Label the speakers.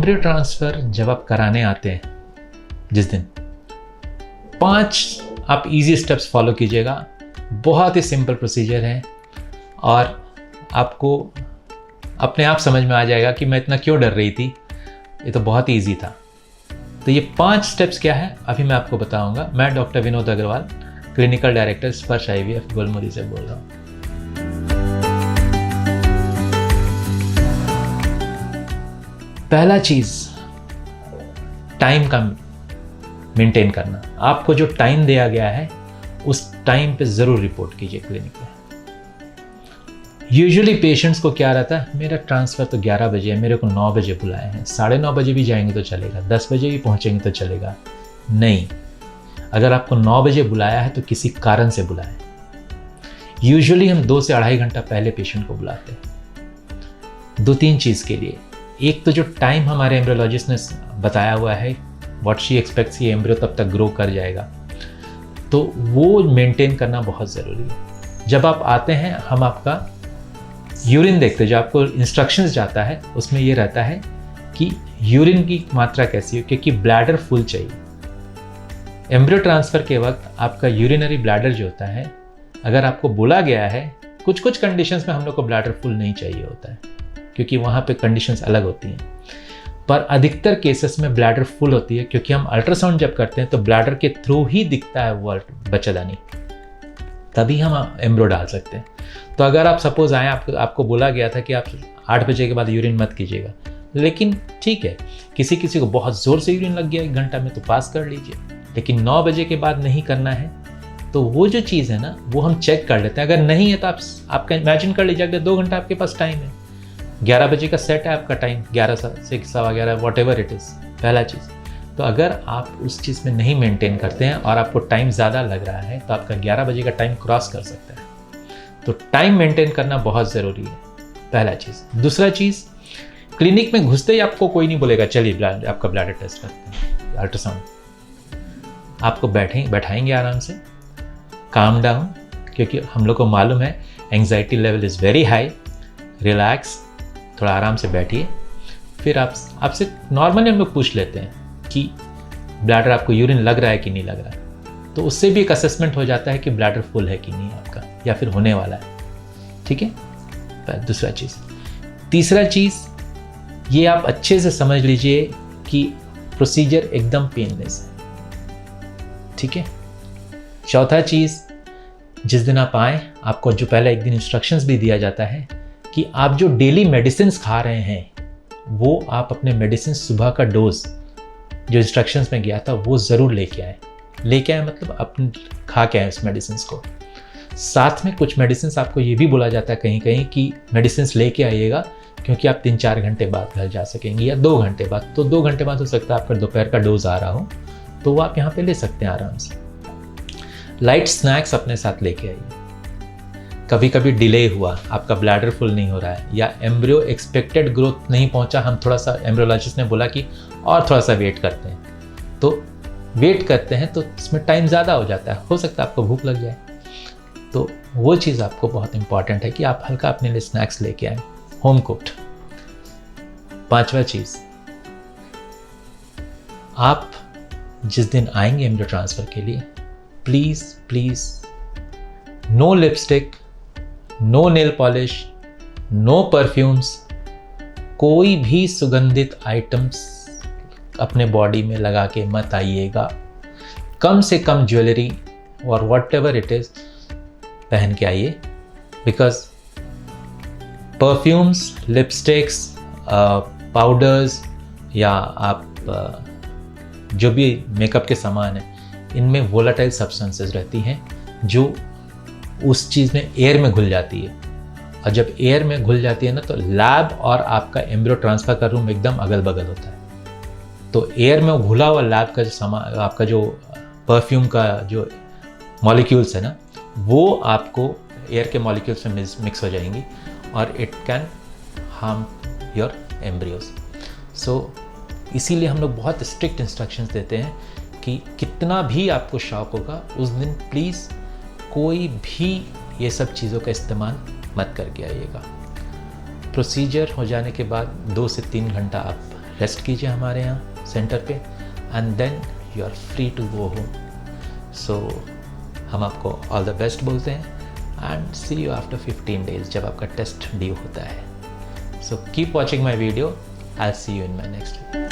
Speaker 1: Embryo transfer जब आप कराने आते हैं जिस दिन, 5 आप इजी स्टेप्स फॉलो कीजिएगा। बहुत ही सिंपल प्रोसीजर है और आपको अपने आप समझ में आ जाएगा कि मैं इतना क्यों डर रही थी, ये तो बहुत ही ईजी था। तो ये 5 स्टेप्स क्या है अभी मैं आपको बताऊंगा। मैं doctor Vinod Agarwal, clinical director Sparsh IVF Golmuri से बोल रहा हूँ। पहला चीज़, टाइम का मेंटेन करना। आपको जो टाइम दिया गया है उस टाइम पे ज़रूर रिपोर्ट कीजिए क्लिनिक में। यूजुअली पेशेंट्स को क्या रहता है, मेरा ट्रांसफ़र तो 11 बजे है, मेरे को 9 बजे बुलाए हैं, 9:30 बजे भी जाएंगे तो चलेगा, 10 बजे भी पहुंचेंगे तो चलेगा। नहीं, अगर आपको 9 बजे बुलाया है तो किसी कारण से बुलाया है। यूजुअली हम 2 से 2.5 घंटा पहले पेशेंट को बुलाते हैं 2-3 चीज़ के लिए। एक तो जो टाइम हमारे एम्ब्रियोलॉजिस्ट ने बताया हुआ है, व्हाट शी एक्सपेक्ट्स, ये एम्ब्रियो तब तक ग्रो कर जाएगा, तो वो मेंटेन करना बहुत ज़रूरी है। जब आप आते हैं हम आपका यूरिन देखते हैं, जो आपको इंस्ट्रक्शंस जाता है उसमें ये रहता है कि यूरिन की मात्रा कैसी हो, क्योंकि ब्लैडर फुल चाहिए। एम्ब्रियो ट्रांसफ़र के वक्त आपका यूरिनरी ब्लैडर जो होता है, अगर आपको बोला गया है, कुछ कंडीशंस में हम लोग को ब्लैडर फुल नहीं चाहिए होता है क्योंकि वहाँ पे कंडीशंस अलग होती हैं, पर अधिकतर केसेस में ब्लैडर फुल होती है क्योंकि हम अल्ट्रासाउंड जब करते हैं तो ब्लैडर के थ्रू ही दिखता है वो बच्चादानी, तभी हम एम्ब्रियो डाल सकते हैं। तो अगर आप सपोज आए, आपको बोला गया था कि आप 8 बजे के बाद यूरिन मत कीजिएगा, लेकिन ठीक है, किसी को बहुत ज़ोर से यूरिन लग गया 1 घंटा में तो पास कर लीजिए, लेकिन 9 बजे के बाद नहीं करना है। तो वो जो चीज़ है ना, वो हम चेक कर लेते हैं। अगर नहीं है तो आपका इमेजिन कर लीजिए, अगर 2 घंटा आपके पास टाइम है, 11 बजे का सेट है आपका टाइम, 11 से 11:15 वॉट एवर इट इज़, पहला चीज़। तो अगर आप उस चीज़ में नहीं मेंटेन करते हैं और आपको टाइम ज़्यादा लग रहा है तो आपका 11 बजे का टाइम क्रॉस कर सकता है। तो टाइम मेंटेन करना बहुत ज़रूरी है, पहला चीज़। दूसरा चीज़, क्लिनिक में घुसते ही आपको कोई नहीं बोलेगा चलिए आपका ब्लैडर टेस्ट करते हैं, अल्ट्रासाउंड। आपको बैठाएंगे आराम से, काम डाउन, क्योंकि हम लोग को मालूम है anxiety level is very high. Relax, थोड़ा आराम से बैठिए। फिर आपसे नॉर्मली हम लोग पूछ लेते हैं कि ब्लैडर आपको यूरिन लग रहा है कि नहीं लग रहा है, तो उससे भी एक असेसमेंट हो जाता है कि ब्लैडर फुल है कि नहीं आपका, या फिर होने वाला है। ठीक है, दूसरा चीज़। तीसरा चीज़, ये आप अच्छे से समझ लीजिए कि प्रोसीजर एकदम पेनलेस है। ठीक है। चौथा चीज़, जिस दिन आप आए, आपको जो पहले एक दिन इंस्ट्रक्शंस भी दिया जाता है कि आप जो डेली मेडिसिन खा रहे हैं, वो आप अपने मेडिसिन सुबह का डोज जो इंस्ट्रक्शंस में गया था वो ज़रूर लेके आए मतलब अपने खा के आए उस मेडिसिन को। साथ में कुछ मेडिसिन आपको ये भी बोला जाता है कहीं कहीं कि मेडिसिन लेके आइएगा, क्योंकि आप 3-4 घंटे बाद घर जा सकेंगे या 2 घंटे बाद। तो 2 घंटे बाद हो सकता है आपका दोपहर का डोज आ रहा हो, तो वो आप यहाँ पे ले सकते हैं आराम से। लाइट स्नैक्स अपने साथ लेके आइए। कभी कभी डिले हुआ, आपका ब्लैडर फुल नहीं हो रहा है या एम्ब्रियो एक्सपेक्टेड ग्रोथ नहीं पहुंचा, हम थोड़ा सा, एम्ब्रियोलॉजिस्ट ने बोला कि और थोड़ा सा वेट करते हैं, तो वेट करते हैं तो इसमें टाइम ज़्यादा हो जाता है, हो सकता है आपको भूख लग जाए। तो वो चीज़ आपको बहुत इंपॉर्टेंट है कि आप हल्का अपने लिए स्नैक्स लेके आएँ, होम कुक्ड। 5वां चीज़, आप जिस दिन आएंगे एम्ब्रियो ट्रांसफ़र के लिए, please no lipstick, no nail polish, no perfumes, कोई भी सुगंधित आइटम्स अपने बॉडी में लगा के मत आइएगा। कम से कम ज्वेलरी और वॉट एवर इट इज़ पहन के आइए, बिकॉज परफ्यूम्स, लिपस्टिक्स, पाउडर्स या आप जो भी मेकअप के सामान हैं, इनमें वोलेटाइल सब्सटेंसेस रहती हैं जो उस चीज़ में एयर में घुल जाती है, और जब एयर में घुल जाती है ना, तो लैब और आपका एम्ब्रियो ट्रांसफ़र का रूम एकदम अगल बगल होता है। तो एयर में घुला हुआ लैब का जो सामान, आपका जो परफ्यूम का जो मॉलिक्यूल्स है ना, वो आपको एयर के मॉलिक्यूल्स में मिक्स हो जाएंगी और it can harm your embryos. So इसीलिए हम लोग बहुत स्ट्रिक्ट इंस्ट्रक्शंस देते हैं कि कितना भी आपको शौक होगा, उस दिन प्लीज़ कोई भी ये सब चीज़ों का इस्तेमाल मत करके आइएगा। प्रोसीजर हो जाने के बाद 2 से 3 घंटा आप रेस्ट कीजिए हमारे यहाँ सेंटर पे, and then you are free to go home. So हम आपको ऑल द बेस्ट बोलते हैं and see you after 15 days जब आपका टेस्ट ड्यू होता है। So keep watching my video, I see you in my next video.